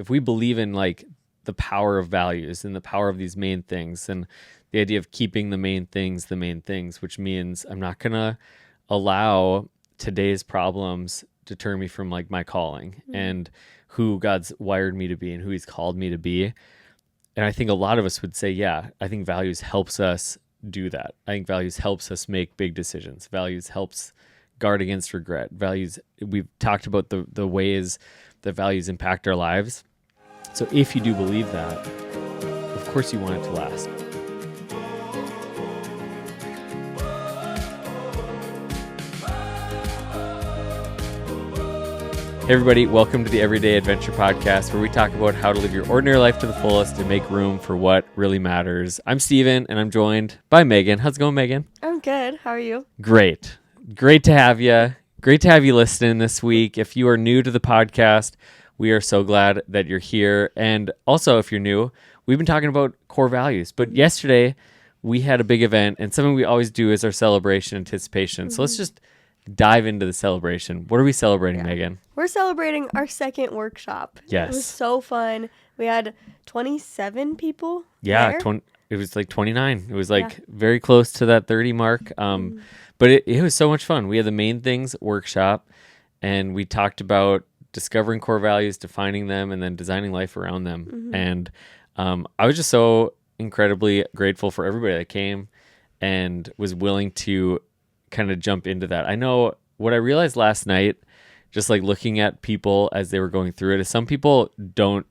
if we believe in like the power of values and the power of these main things, and the idea of keeping the main things, which means I'm not going to allow today's problems deter me from like my calling and who God's wired me to be and who he's called me to be. And I think a lot of us would say, yeah, I think values helps us do that. I think values helps us make big decisions. Values helps guard against regret. Values, we've talked about the ways that values impact our lives. So if you do believe that, of course you want it to last. Hey everybody, welcome to the Everyday Adventure Podcast, where we talk about how to live your ordinary life to the fullest and make room for what really matters. I'm Steven, and I'm joined by Megan. How's it going, Megan? I'm good. How are you? Great. Great to have you. Great to have you listening this week. If you are new to the podcast, we are so glad that you're here. And also, if you're new, we've been talking about core values. But yesterday, we had a big event, and something we always do is our celebration anticipation. So let's just dive into the celebration. What are we celebrating, Megan? We're celebrating our second workshop. Yes. It was so fun. We had 27 people Yeah, there. it was like 29. It was like very close to that 30 mark. But it was so much fun. We had the main things workshop, and we talked about discovering core values, defining them, and then designing life around them. And I was just so incredibly grateful for everybody that came and was willing to kind of jump into that. I know what I realized last night, just like looking at people as they were going through it, is some people don't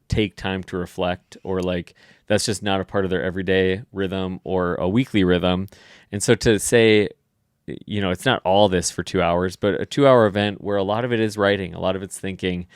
take time to reflect, or like that's just not a part of their everyday rhythm or a weekly rhythm. And so to say, you know, it's not all this for 2 hours, but a 2-hour event where a lot of it is writing, a lot of it's thinking,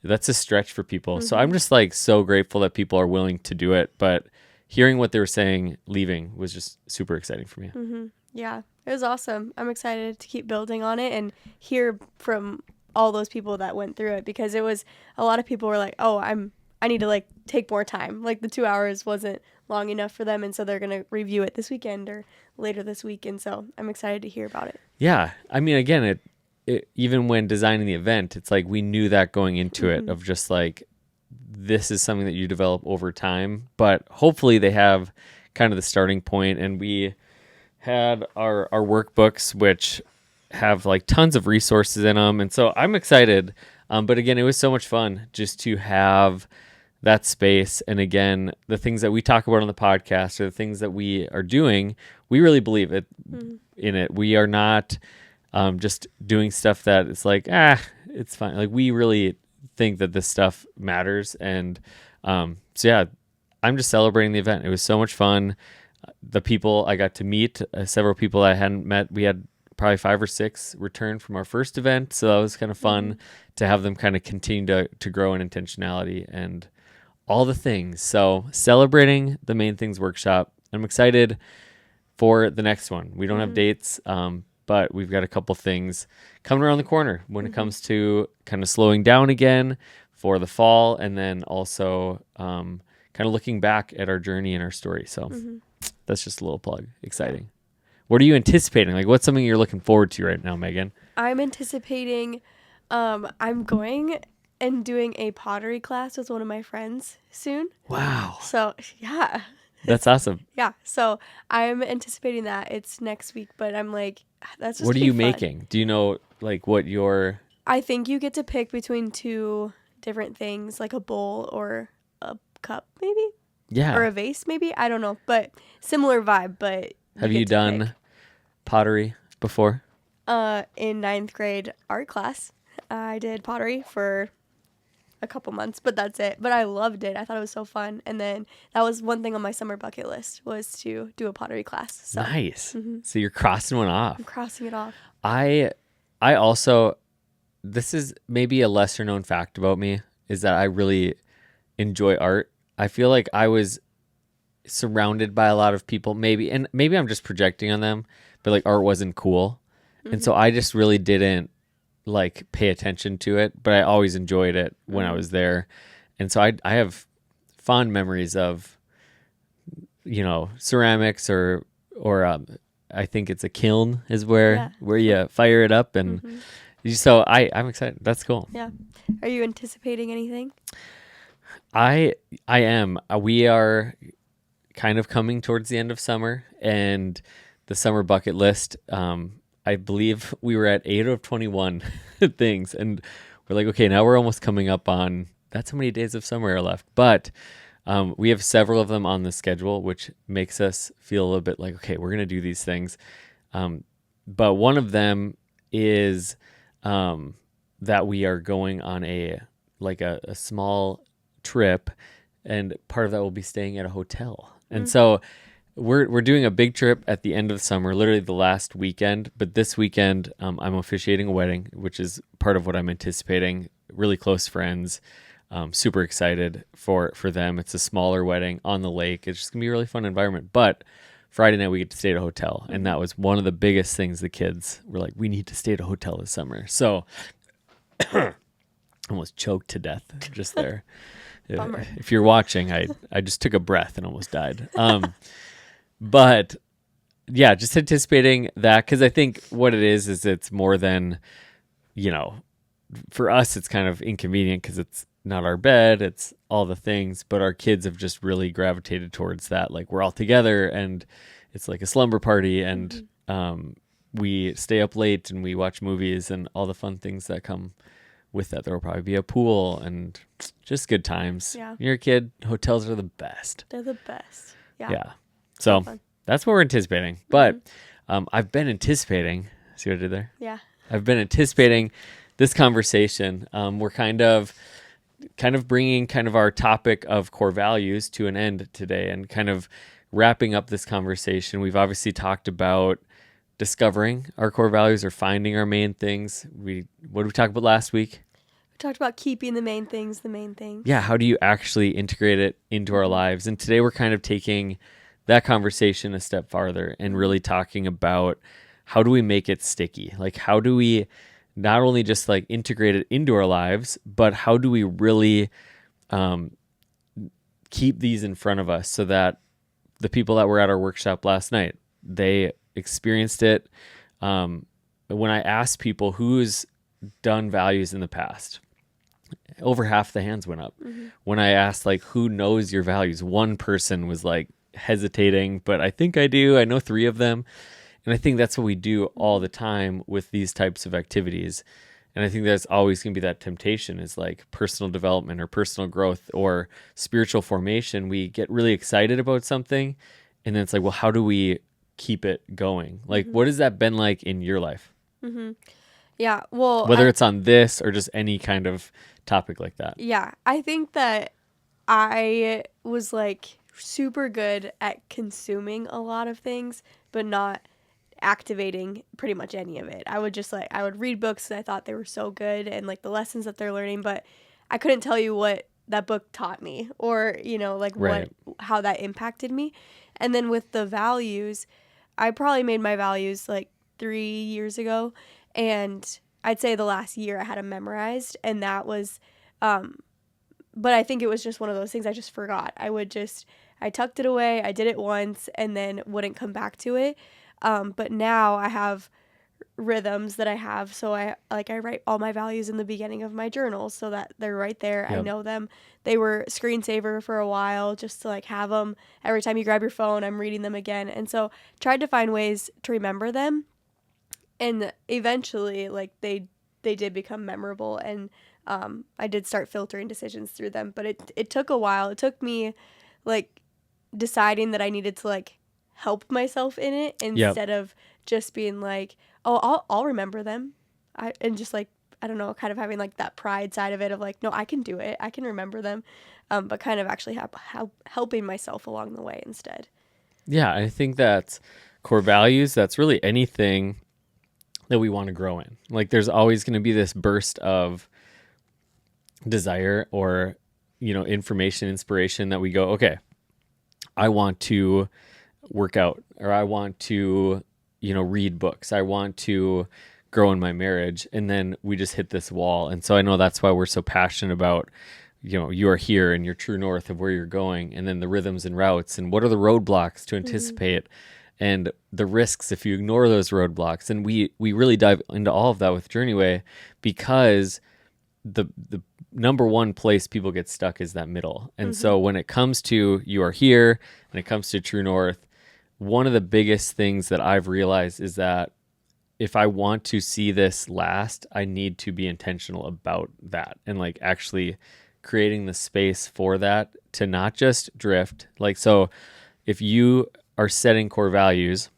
that's a stretch for people. So I'm just like so grateful that people are willing to do it. But hearing what they were saying leaving was just super exciting for me. Yeah, it was awesome. I'm excited to keep building on it and hear from all those people that went through it, because it was a lot of people were like, oh, I need to like take more time. Like the 2 hours wasn't long enough for them. And so they're going to review it this weekend or later this week. And so I'm excited to hear about it. Yeah. I mean, again, it even when designing the event, it's like we knew that going into it, of just like, this is something that you develop over time. But hopefully they have kind of the starting point. And we had our workbooks, which have like tons of resources in them. And so I'm excited. But again, it was so much fun just to have that space. And again, the things that we talk about on the podcast or the things that we are doing, we really believe in it. We are not just doing stuff that it's like, it's fine. Like we really think that this stuff matters. And so yeah, I'm just celebrating the event. It was so much fun. The people I got to meet, several people I hadn't met. We had probably 5 or 6 return from our first event. So that was kind of fun to have them kind of continue to grow in intentionality and all the things. So celebrating the main things workshop. I'm excited for the next one. We don't have dates, but we've got a couple things coming around the corner when it comes to kind of slowing down again for the fall, and then also kind of looking back at our journey and our story. So that's just a little plug. Exciting. What are you anticipating? Like, what's something you're looking forward to right now, Megan? I'm anticipating, I'm going and doing a pottery class with one of my friends soon. Wow. So yeah. That's awesome. Yeah. So I'm anticipating that. It's next week, but I'm like, that's just What are you fun. making? Do you know like what your... I think you get to pick between 2 different things, like a bowl or a cup, maybe? Yeah. Or a vase, maybe? I don't know. But similar vibe, but Have you done pottery before? In 9th grade art class, I did pottery for a couple months, but that's it. But I loved it. I thought it was so fun. And then that was one thing on my summer bucket list, was to do a pottery class. So Nice. So you're crossing one off. I'm crossing it off. I also, this is maybe a lesser known fact about me, is that I really enjoy art. I feel like I was surrounded by a lot of people, maybe I'm just projecting on them, but like art wasn't cool. And so I just really didn't like pay attention to it, but I always enjoyed it when I was there. And so I have fond memories of, you know, ceramics or I think it's a kiln is where you fire it up. And so I'm excited. That's cool. Yeah. Are you anticipating anything? I am. We are kind of coming towards the end of summer, and the summer bucket list. I believe we were at 8 of 21 things, and we're like, okay, now we're almost coming up on. That's how many days of summer are left, but we have several of them on the schedule, which makes us feel a little bit like, okay, we're gonna do these things. But one of them is that we are going on a small trip, and part of that will be staying at a hotel. And so we're doing a big trip at the end of the summer, literally the last weekend. But this weekend, I'm officiating a wedding, which is part of what I'm anticipating. Really close friends. Super excited for them. It's a smaller wedding on the lake. It's just gonna be a really fun environment. But Friday night we get to stay at a hotel, and that was one of the biggest things. The kids were like, "We need to stay at a hotel this summer." So almost choked to death just there. Bummer. If you're watching, I just took a breath and almost died. But yeah, just anticipating that, because I think what it is it's more than, for us, it's kind of inconvenient because it's not our bed, it's all the things, but our kids have just really gravitated towards that. Like, we're all together and it's like a slumber party, and we stay up late and we watch movies and all the fun things that come with that. There will probably be a pool and just good times. Yeah. When you're a kid, hotels are the best. They're the best. Yeah. Yeah. So fun. that's what we're anticipating. But I've been anticipating. See what I did there? Yeah. I've been anticipating this conversation. We're kind of bringing kind of our topic of core values to an end today, and kind of wrapping up this conversation. We've obviously talked about discovering our core values or finding our main things. What did we talk about last week? We talked about keeping the main things the main thing. Yeah, how do you actually integrate it into our lives? And today we're kind of taking that conversation a step farther and really talking about how do we make it sticky? Like, how do we not only just like integrate it into our lives, but how do we really keep these in front of us so that the people that were at our workshop last night, they experienced it. When I asked people who's done values in the past, over half the hands went up. When I asked like, who knows your values, one person was like hesitating, but I think I do. I know 3 of them. And I think that's what we do all the time with these types of activities. And I think there's always going to be that temptation, is like personal development or personal growth or spiritual formation. We get really excited about something, and then it's like, well, how do we keep it going? Like, what has that been like in your life? Yeah. Well, Whether it's on this or just any kind of topic like that. Yeah. I think that I was like super good at consuming a lot of things, but not activating pretty much any of it. I would read books and I thought they were so good and like the lessons that they're learning, but I couldn't tell you what that book taught me, or Right. how that impacted me. And then with the values, I probably made my values like 3 years ago, and I'd say the last year I had them memorized, and that was but I think it was just one of those things I just forgot. I tucked it away, I did it once and then wouldn't come back to it. But now I have rhythms that I have. So I write all my values in the beginning of my journal so that they're right there. Yep. I know them. They were screensaver for a while, just to like have them every time you grab your phone, I'm reading them again. And so tried to find ways to remember them. And eventually like they did become memorable, and I did start filtering decisions through them, but it took a while. It took me like deciding that I needed to like help myself in it instead of just being like, oh, I'll remember them. And just like, I don't know, kind of having like that pride side of it of like, no, I can do it. I can remember them. But kind of actually helping myself along the way instead. Yeah, I think that's core values. That's really anything that we want to grow in. Like, there's always going to be this burst of desire or, information, inspiration that we go, okay, I want to work out, or I want to, read books. I want to grow in my marriage. And then we just hit this wall. And so I know that's why we're so passionate about, you are here and your true north of where you're going. And then the rhythms and routes, and what are the roadblocks to anticipate, and the risks if you ignore those roadblocks. And we really dive into all of that with Journeyway, because the number one place people get stuck is that middle. And Mm-hmm. so when it comes to you are here and it comes to True North, one of the biggest things that I've realized is that if I want to see this last, I need to be intentional about that and like actually creating the space for that to not just drift. Like, so if you are setting core values,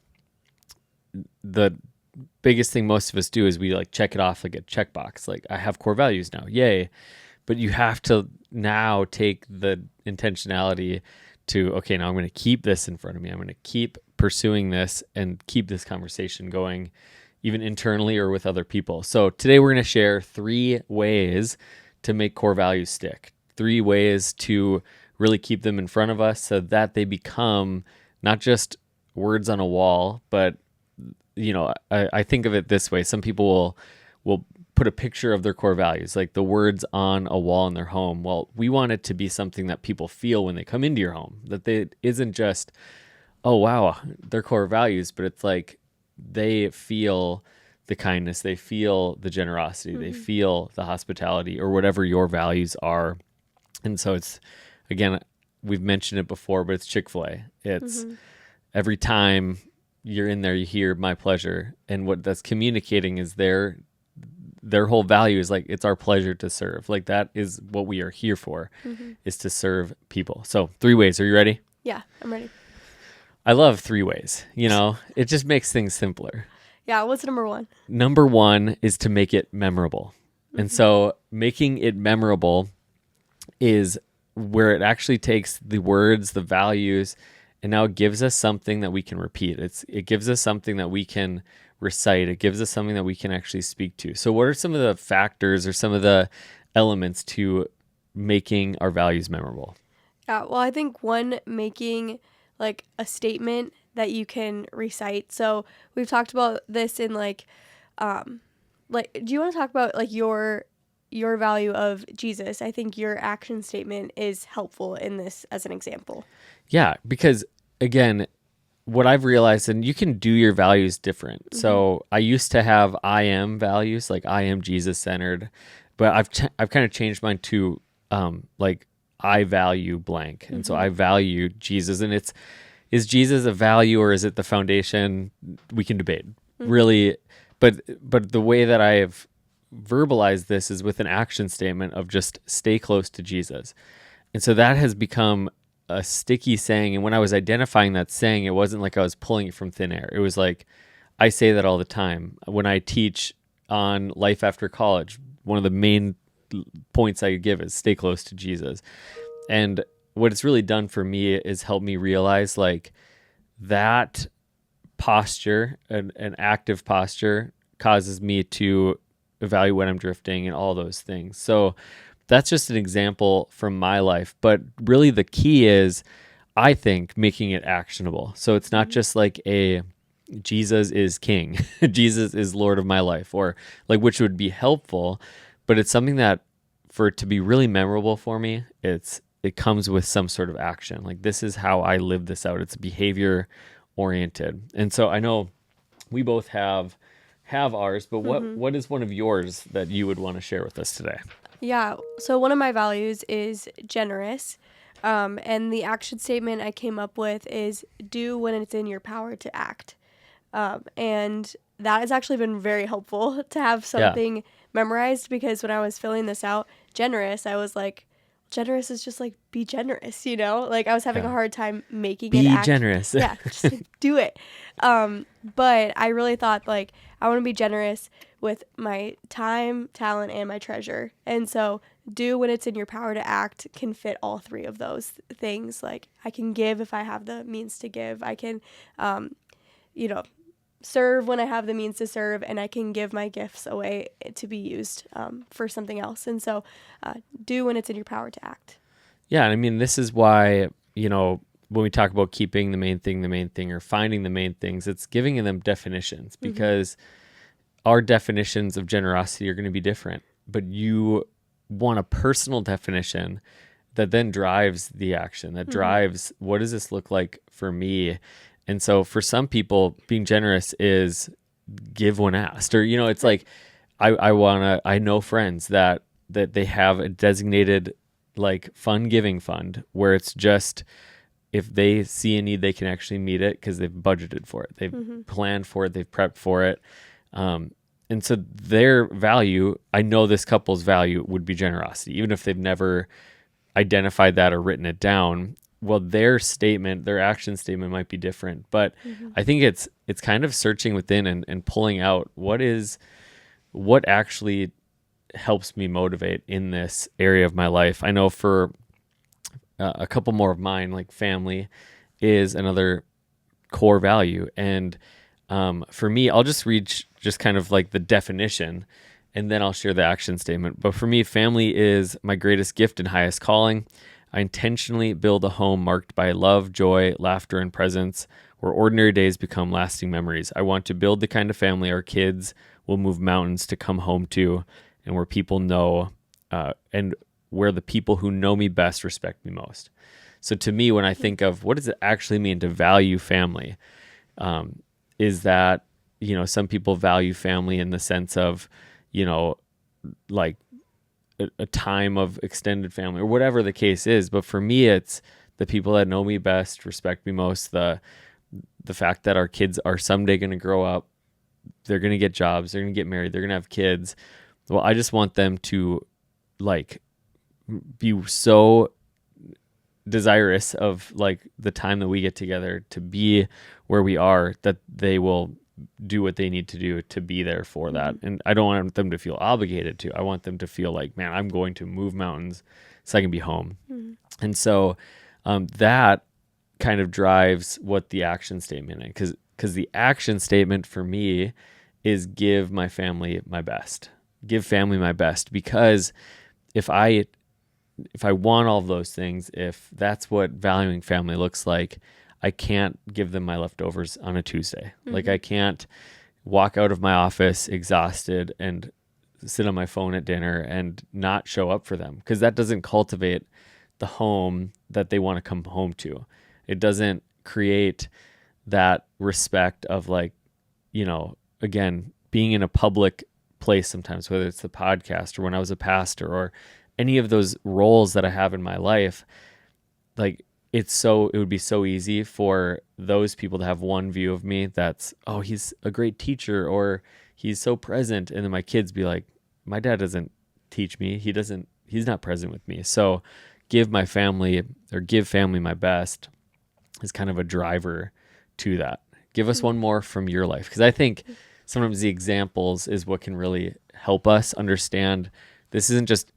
the biggest thing most of us do is we like check it off like a checkbox. Like, I have core values now. Yay. But you have to now take the intentionality to, okay, now I'm going to keep this in front of me. I'm going to keep pursuing this and keep this conversation going, even internally or with other people. So today we're going to share 3 ways to make core values stick, 3 ways to really keep them in front of us so that they become not just words on a wall, but I think of it this way. Some people will put a picture of their core values, like the words on a wall in their home. Well, we want it to be something that people feel when they come into your home, that they isn't just, oh, wow, their core values, but it's like they feel the kindness, they feel the generosity, they feel the hospitality or whatever your values are. And so it's, again, we've mentioned it before, but it's Chick-fil-A. It's every time you're in there, you hear my pleasure. And what that's communicating is their whole value is like, it's our pleasure to serve. Like, that is what we are here for, is to serve people. So 3 ways. Are you ready? Yeah, I'm ready. I love 3 ways. It just makes things simpler. Yeah, what's number 1? Number 1 is to make it memorable. And so making it memorable is where it actually takes the words, the values, and now it gives us something that we can repeat. It gives us something that we can recite. It gives us something that we can actually speak to. So what are some of the factors or some of the elements to making our values memorable? Yeah, well, I think one, making like a statement that you can recite. So we've talked about this in like do you want to talk about like your value of Jesus? I think your action statement is helpful in this as an example. Yeah, because again, what I've realized, and you can do your values different. So I used to have I am values, like I am Jesus centered, but I've kind of changed mine to like I value blank, and so I value Jesus, and is Jesus a value or is it the foundation? We can debate, really, but the way that I have verbalized this is with an action statement of just stay close to Jesus, and so that has become a sticky saying. And when I was identifying that saying, it wasn't like I was pulling it from thin air. It was like, I say that all the time. When I teach on life after college, one of the main points I give is stay close to Jesus. And what it's really done for me is help me realize like that posture, an active posture, causes me to evaluate when I'm drifting and all those things. So that's just an example from my life. But really the key is, I think, making it actionable. So it's not just like a Jesus is king, Jesus is Lord of my life, or like, which would be helpful, but it's something that for it to be really memorable for me, it comes with some sort of action. Like, this is how I live this out. It's behavior oriented. And so I know we both have ours, but what is one of yours that you would want to share with us today? Yeah, so one of my values is generous. And the action statement I came up with is do when it's in your power to act. And that has actually been very helpful to have something memorized, because when I was filling this out, generous, I was like, generous is just like, be generous, Like, I was having a hard time making it Be generous. Yeah, just like, do it. But I really thought, like, I want to be generous with my time, talent, and my treasure. And so do when it's in your power to act can fit all 3 of those things. Like, I can give if I have the means to give. I can, serve when I have the means to serve, and I can give my gifts away to be used for something else. And so do when it's in your power to act. Yeah, I mean, this is why, when we talk about keeping the main thing, or finding the main things, it's giving them definitions, because our definitions of generosity are going to be different, but you want a personal definition that then drives the action, that drives, what does this look like for me? And so for some people, being generous is give when asked, or, it's like, I know friends that that they have a designated like fun giving fund where it's just if they see a need, they can actually meet it because they've budgeted for it, they've planned for it, they've prepped for it. And so their value, I know this couple's value would be generosity, even if they've never identified that or written it down. Well, their statement, their action statement might be different, but I think it's kind of searching within and pulling out what actually helps me motivate in this area of my life. I know for a couple more of mine, like family is another core value. And for me, I'll just read just kind of like the definition and then I'll share the action statement. But for me, family is my greatest gift and highest calling. I intentionally build a home marked by love, joy, laughter, and presence, where ordinary days become lasting memories. I want to build the kind of family our kids will move mountains to come home to, and where people know, and where the people who know me best respect me most. So to me, when I think of what does it actually mean to value family, is that, some people value family in the sense of, like a time of extended family or whatever the case is. But for me, it's the people that know me best, respect me most, the fact that our kids are someday going to grow up, they're going to get jobs, they're going to get married, they're going to have kids. Well, I just want them to like be so desirous of like the time that we get together to be where we are, that they will do what they need to do to be there for that. And I don't want them to feel obligated to. I want them to feel like, man, I'm going to move mountains so I can be home. And so that kind of drives what the action statement is, because the action statement for me is give my family my best. Give family my best, because if I want all of those things, if that's what valuing family looks like, I can't give them my leftovers on a Tuesday. Like I can't walk out of my office exhausted and sit on my phone at dinner and not show up for them, because that doesn't cultivate the home that they want to come home to. It doesn't create that respect of like, again, being in a public place sometimes, whether it's the podcast or when I was a pastor or any of those roles that I have in my life. Like it would be so easy for those people to have one view of me that's, oh, he's a great teacher or he's so present. And then my kids be like, my dad doesn't teach me. He's not present with me. So give family my best is kind of a driver to that. Give us one more from your life. Because I think sometimes the examples is what can really help us understand this isn't just,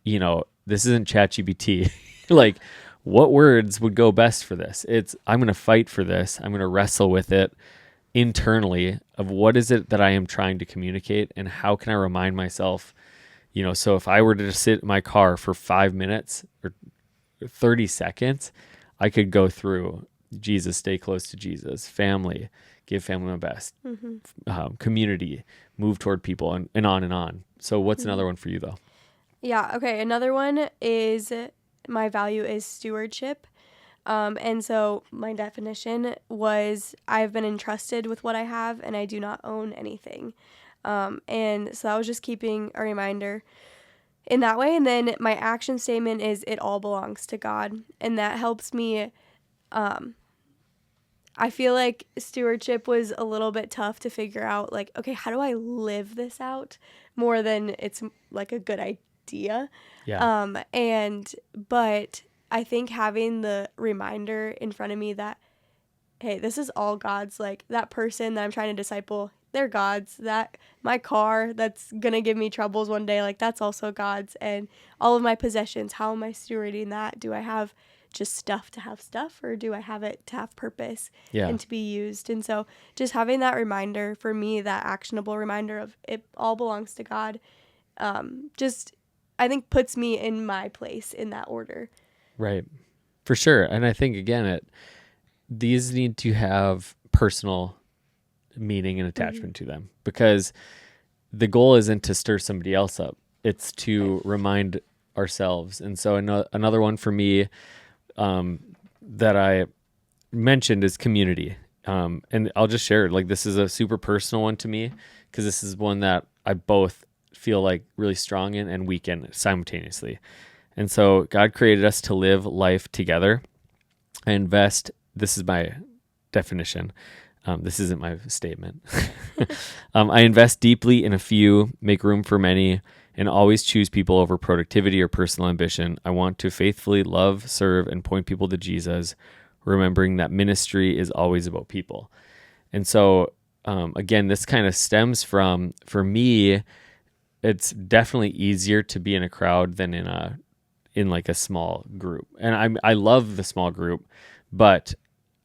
this isn't ChatGPT. Like, what words would go best for this? I'm going to fight for this. I'm going to wrestle with it internally of what is it that I am trying to communicate and how can I remind myself, so if I were to just sit in my car for 5 minutes or 30 seconds, I could go through Jesus, stay close to Jesus, family, give family my best, community, move toward people, and on and on. So what's another one for you though? Yeah. Okay. Another one is my value is stewardship. And so my definition was I've been entrusted with what I have and I do not own anything. And so that was just keeping a reminder in that way. And then my action statement is it all belongs to God. And that helps me. I feel like stewardship was a little bit tough to figure out, like, okay, how do I live this out more than it's like a good idea? Yeah. But I think having the reminder in front of me that, hey, this is all God's, like that person that I'm trying to disciple, they're God's. That my car that's gonna give me troubles one day, like that's also God's. And all of my possessions, how am I stewarding that? Do I have just stuff to have stuff, or do I have it to have purpose and to be used? And so just having that reminder for me, that actionable reminder of it all belongs to God, just I think puts me in my place in that order. Right. For sure. And I think again, these need to have personal meaning and attachment to them, because the goal isn't to stir somebody else up. It's to remind ourselves. And so another one for me that I mentioned is community. And I'll just share it. Like this is a super personal one to me, because this is one that I both feel like really strong in and weak in simultaneously. And so God created us to live life together. I invest, this is my definition. This isn't my statement. I invest deeply in a few, make room for many, and always choose people over productivity or personal ambition. I want to faithfully love, serve, and point people to Jesus, remembering that ministry is always about people. And so, again, this kind of stems from, for me, it's definitely easier to be in a crowd than in like a small group. And I love the small group, but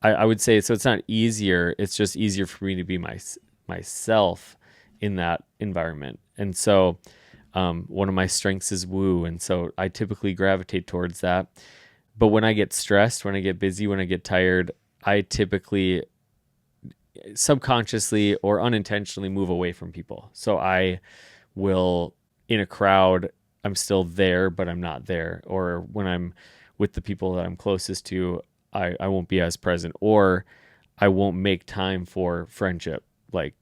I would say, so it's not easier. It's just easier for me to be myself in that environment. And so, one of my strengths is woo. And so I typically gravitate towards that. But when I get stressed, when I get busy, when I get tired, I typically subconsciously or unintentionally move away from people. So I will, in a crowd, I'm still there, but I'm not there. Or when I'm with the people that I'm closest to, I won't be as present, or I won't make time for friendship, like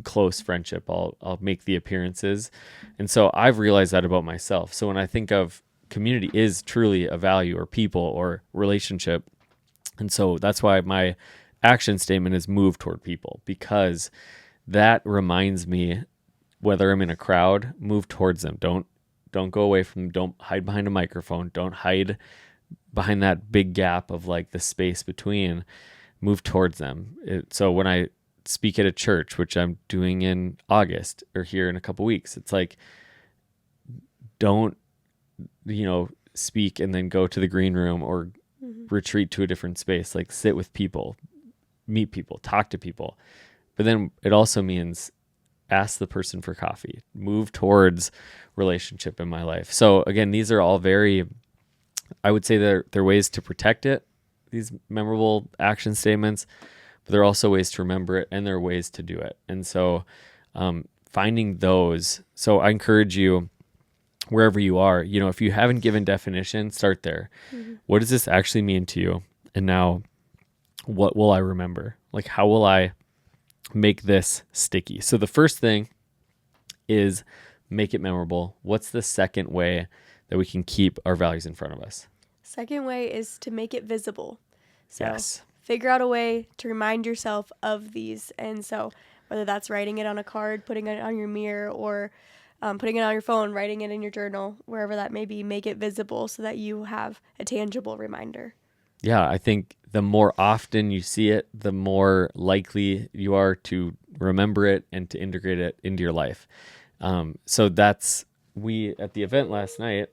close friendship. I'll make the appearances. And so I've realized that about myself. So when I think of community is truly a value or people or relationship. And so that's why my action statement is move toward people, because that reminds me, whether I'm in a crowd, move towards them. Don't go away from them. Don't hide behind a microphone. Don't hide behind that big gap of like the space between. Move towards them. So when I speak at a church, which I'm doing in August or here in a couple weeks, it's like, don't, speak and then go to the green room or retreat to a different space. Like sit with people, meet people, talk to people. But then it also means ask the person for coffee, move towards relationship in my life. So again, these are all very, I would say they're ways to protect it, these memorable action statements, but there are also ways to remember it, and there are ways to do it. And so finding those, so I encourage you, wherever you are, if you haven't given definition, start there. What does this actually mean to you? And now what will I remember? Like, how will I make this sticky? So the first thing is make it memorable. What's the second way that we can keep our values in front of us? Second way is to make it visible. So Yes. figure out a way to remind yourself of these. And so whether that's writing it on a card, putting it on your mirror, or putting it on your phone, writing it in your journal, wherever that may be, make it visible so that you have a tangible reminder. Yeah, I think the more often you see it, the more likely you are to remember it and to integrate it into your life. So we at the event last night,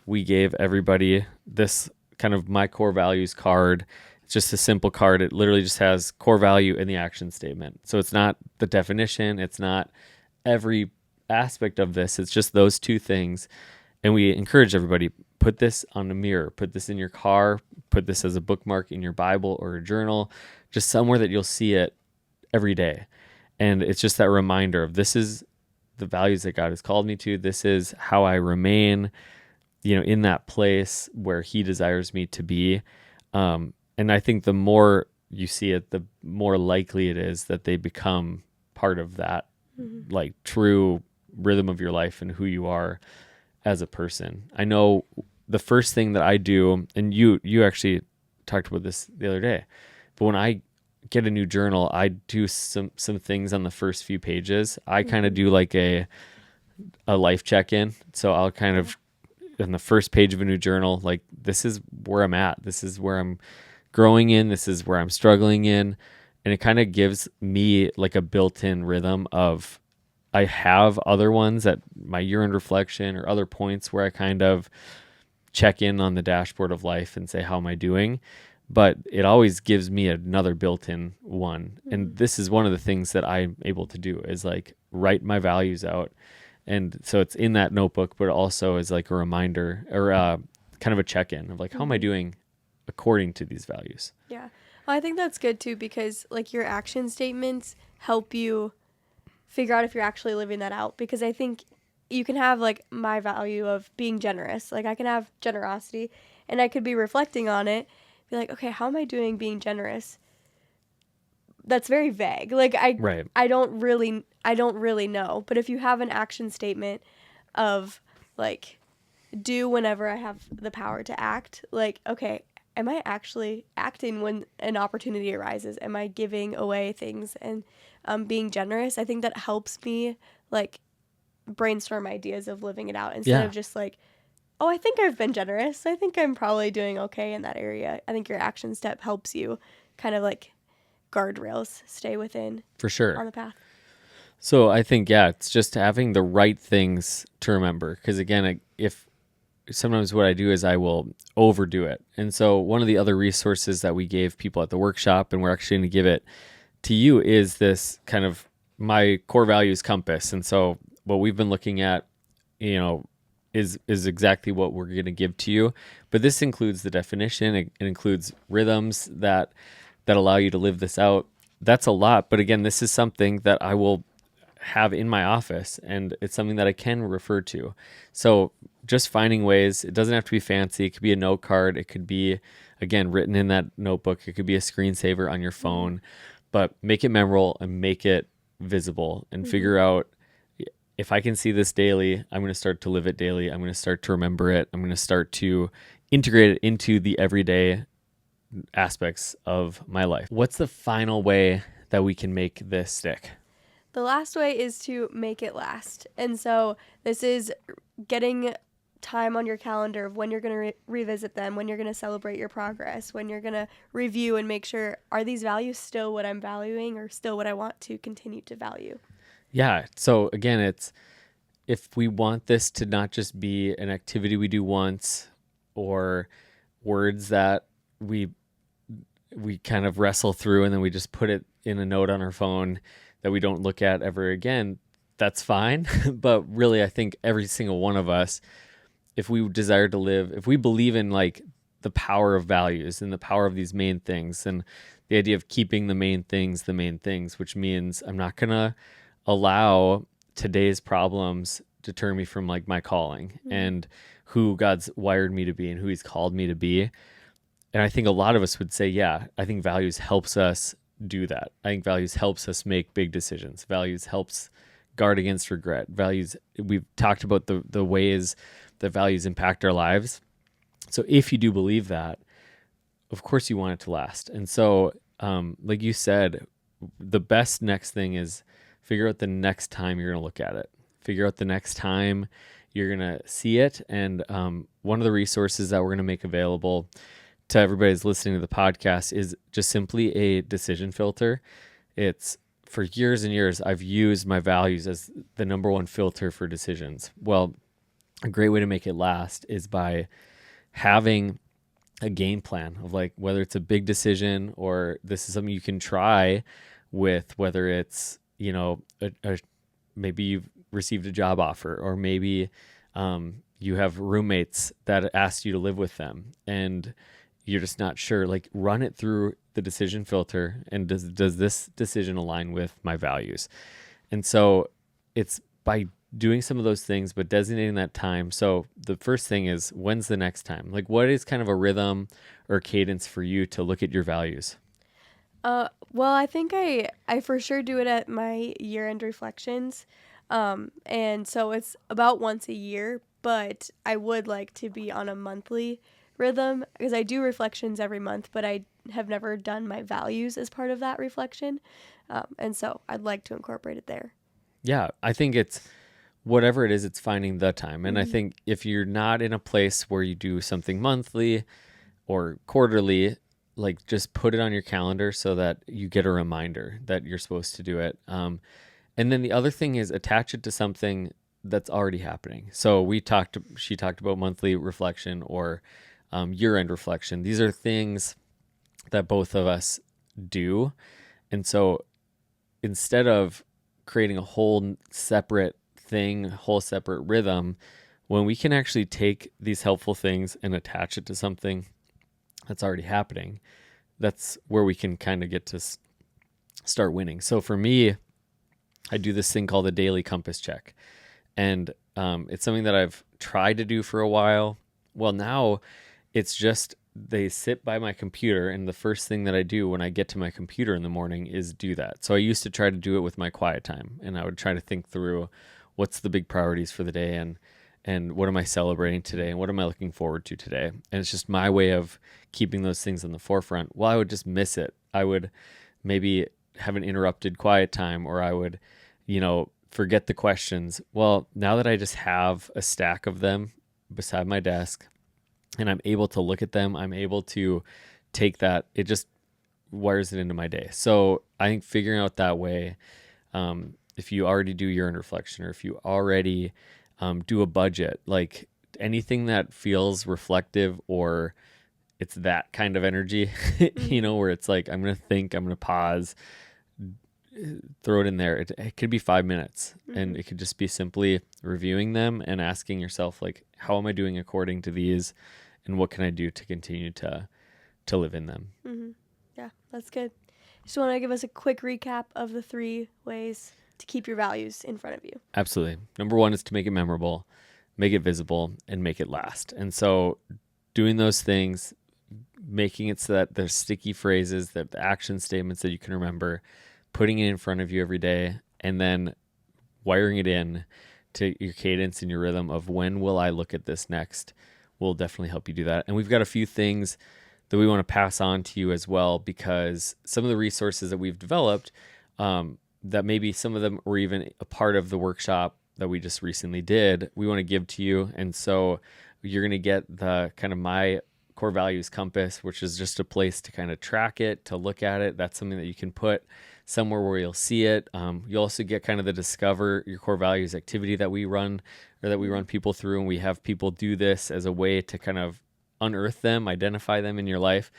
we gave everybody this kind of my core values card. It's just a simple card. It literally just has core value and the action statement. So it's not the definition. It's not every aspect of this. It's just those two things. And we encourage everybody, put this on a mirror, put this in your car, put this as a bookmark in your Bible or a journal, just somewhere that you'll see it every day. And it's just that reminder of, this is the values that God has called me to. This is how I remain, in that place where He desires me to be. And I think the more you see it, the more likely it is that they become part of that, like true rhythm of your life and who you are as a person. I know the first thing that I do, and you actually talked about this the other day, but when I get a new journal, I do some things on the first few pages. I kind of do like a life check-in. So I'll kind of, on the first page of a new journal, like, this is where I'm at. This is where I'm growing in. This is where I'm struggling in. And it kind of gives me like a built-in rhythm of, I have other ones at my year-end reflection or other points where I kind of check in on the dashboard of life and say, how am I doing? But it always gives me another built-in one. And this is one of the things that I'm able to do, is like write my values out. And so it's in that notebook, but also is like a reminder or kind of a check-in of like, how am I doing according to these values? Yeah. Well, I think that's good too, because like your action statements help you figure out if you're actually living that out. Because I think you can have like my value of being generous. Like I can have generosity and I could be reflecting on it, be like, okay, how am I doing being generous? that's very vague. Like Right. I don't really know. But if you have an action statement of like do whenever I have the power to act, like okay, am I actually acting when an opportunity arises? Am I giving away things and being generous? I think that helps me like brainstorm ideas of living it out instead Yeah, of just like, oh, I think I've been generous. I think I'm probably doing okay in that area. I think your action step helps you kind of like guardrails stay within for on sure. the path. So I think, yeah, it's just having the right things to remember. Because again, if sometimes what I do is I will overdo it. And so one of the other resources that we gave people at the workshop, and we're actually going to give it to you, is this kind of my core values compass. And so what we've been looking at, you know, is exactly what we're going to give to you. But this includes the definition. It includes rhythms that allow you to live this out. That's a lot. But again, this is something that I will have in my office, and it's something that I can refer to. So just finding ways, it doesn't have to be fancy. It could be a note card. It could be, again, written in that notebook. It could be a screensaver on your phone, but make it memorable and make it visible and figure out, if I can see this daily, I'm going to start to live it daily. I'm going to start to remember it. I'm going to start to integrate it into the everyday aspects of my life. What's the final way that we can make this stick? The last way is to make it last. And so this is getting time on your calendar of when you're going to revisit them, when you're going to celebrate your progress, when you're going to review and make sure, are these values still what I'm valuing or still what I want to continue to value? Yeah. So again, it's, if we want this to not just be an activity we do once, or words that we kind of wrestle through and then we just put it in a note on our phone that we don't look at ever again, that's fine. But really, I think every single one of us, if we desire to live, if we believe in like the power of values and the power of these main things, and the idea of keeping the main things, which means I'm not going to allow today's problems deter me from like my calling and who God's wired me to be and who he's called me to be. And I think a lot of us would say, yeah, I think values helps us do that. I think values helps us make big decisions. Values helps guard against regret. Values, we've talked about the ways that values impact our lives. So if you do believe that, of course you want it to last. And so, like you said, the best next thing is figure out the next time you're going to look at it. Figure out the next time you're going to see it. And one of the resources that we're going to make available to everybody who's listening to the podcast is just simply a decision filter. It's, for years and years, I've used my values as the number one filter for decisions. Well, a great way to make it last is by having a game plan of like, whether it's a big decision or this is something you can try with, whether it's, you know, maybe you've received a job offer, or maybe you have roommates that asked you to live with them and you're just not sure. Like, run it through the decision filter, and does this decision align with my values? And so it's by doing some of those things, but designating that time. So the first thing is, when's the next time? Like, what is kind of a rhythm or cadence for you to look at your values? Well, I think I for sure do it at my year-end reflections. And so it's about once a year, but I would like to be on a monthly rhythm because I do reflections every month, but I have never done my values as part of that reflection. And so I'd like to incorporate it there. Yeah, I think it's whatever it is, it's finding the time. And I think if you're not in a place where you do something monthly or quarterly, like, just put it on your calendar so that you get a reminder that you're supposed to do it. And then the other thing is attach it to something that's already happening. So she talked about monthly reflection or year-end reflection. These are things that both of us do. And so instead of creating a whole separate thing, whole separate rhythm, when we can actually take these helpful things and attach it to something that's already happening, that's where we can kind of get to start winning. So for me, I do this thing called the daily compass check. And it's something that I've tried to do for a while. Well, now it's just they sit by my computer, and the first thing that I do when I get to my computer in the morning is do that. So I used to try to do it with my quiet time, and I would try to think through what's the big priorities for the day, and what am I celebrating today, and what am I looking forward to today. And it's just my way of keeping those things in the forefront. Well, I would just miss it. I would maybe have an interrupted quiet time, or I would, forget the questions. Well, now that I just have a stack of them beside my desk, and I'm able to look at them, I'm able to take that, it just wires it into my day. So I think figuring out that way, if you already do year-end reflection, or if you already do a budget, like anything that feels reflective, or it's that kind of energy, where it's like, I'm going to think, I'm going to pause, throw it in there. It could be 5 minutes, and it could just be simply reviewing them and asking yourself, like, how am I doing according to these? And what can I do to continue to live in them? Mm-hmm. Yeah, that's good. Just want to give us a quick recap of the 3 ways to keep your values in front of you. Absolutely. Number 1 is to make it memorable, make it visible, and make it last. And so doing those things, making it so that there's sticky phrases, that the action statements that you can remember, putting it in front of you every day, and then wiring it in to your cadence and your rhythm of when will I look at this next, will definitely help you do that. And we've got a few things that we want to pass on to you as well, because some of the resources that we've developed, that maybe some of them were even a part of the workshop that we just recently did, we want to give to you. And so you're going to get the kind of my core values compass, which is just a place to kind of track it, to look at it. That's something that you can put somewhere where you'll see it. You'll also get kind of the discover your core values activity that we run, or that we run people through, and we have people do this as a way to kind of unearth them, identify them in your life.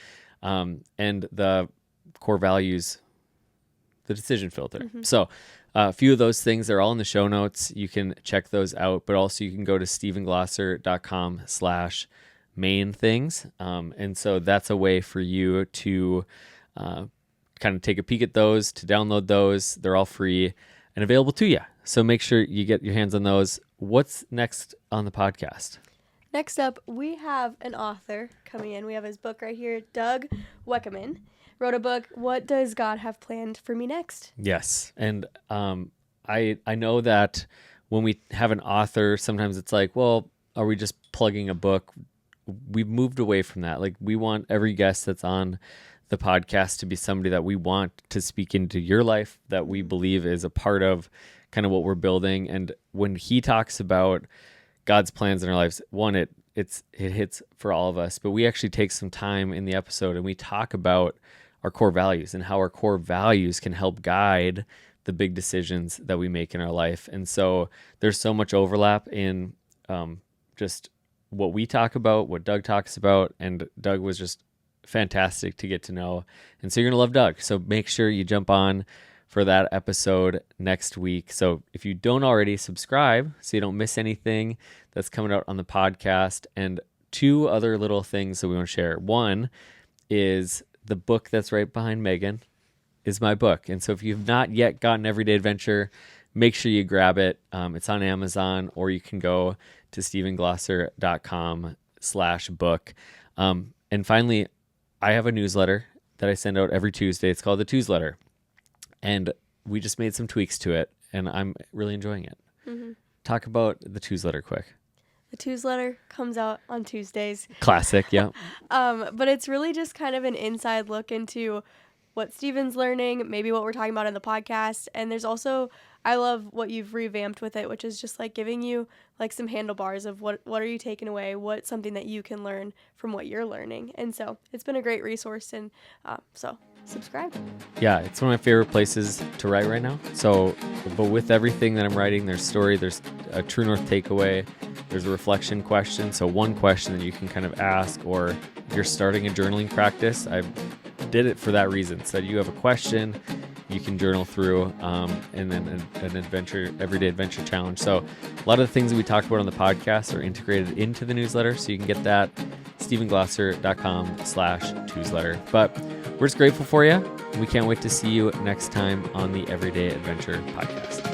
And the core values, the decision filter. So a few of those things are all in the show notes. You can check those out, but also you can go to stevenglosser.com/main things. And so that's a way for you to kind of take a peek at those, to download those. They're all free and available to you. So make sure you get your hands on those. What's next on the podcast? Next up, we have an author coming in. We have his book right here. Doug Weckerman wrote a book, What Does God Have Planned for Me Next? Yes. And I know that when we have an author, sometimes it's like, well, are we just plugging a book? We've moved away from that. Like, we want every guest that's on the podcast to be somebody that we want to speak into your life, that we believe is a part of kind of what we're building. And when he talks about God's plans in our lives, one, it hits for all of us, but we actually take some time in the episode and we talk about our core values and how our core values can help guide the big decisions that we make in our life. And so there's so much overlap in just what we talk about, what Doug talks about, and Doug was just fantastic to get to know. And so you're going to love Doug. So make sure you jump on for that episode next week. So if you don't already, subscribe so you don't miss anything that's coming out on the podcast. And 2 other little things that we want to share. One is the book that's right behind Megan is my book. And so if you've not yet gotten Everyday Adventure, make sure you grab it. It's on Amazon, or you can go to stevenglosser.com/book. And finally, I have a newsletter that I send out every Tuesday. It's called the Tuesletter. And we just made some tweaks to it, and I'm really enjoying it. Talk about the Tuesletter quick. The Tuesletter comes out on Tuesdays. Classic, yeah. But it's really just kind of an inside look into what Steven's learning, maybe what we're talking about in the podcast. And there's also, I love what you've revamped with it, which is just like giving you like some handlebars of what are you taking away, what's something that you can learn from what you're learning. And so it's been a great resource, and so subscribe. Yeah, it's one of my favorite places to write right now. So, but with everything that I'm writing, there's story, there's a true north takeaway, there's a reflection question. So one question that you can kind of ask, or if you're starting a journaling practice, I did it for that reason. So you have a question you can journal through, and then an everyday adventure challenge. So a lot of the things that we talked about on the podcast are integrated into the newsletter. So you can get that, stevenglosser.com/newsletter. But we're just grateful for you. We can't wait to see you next time on the Everyday Adventure podcast.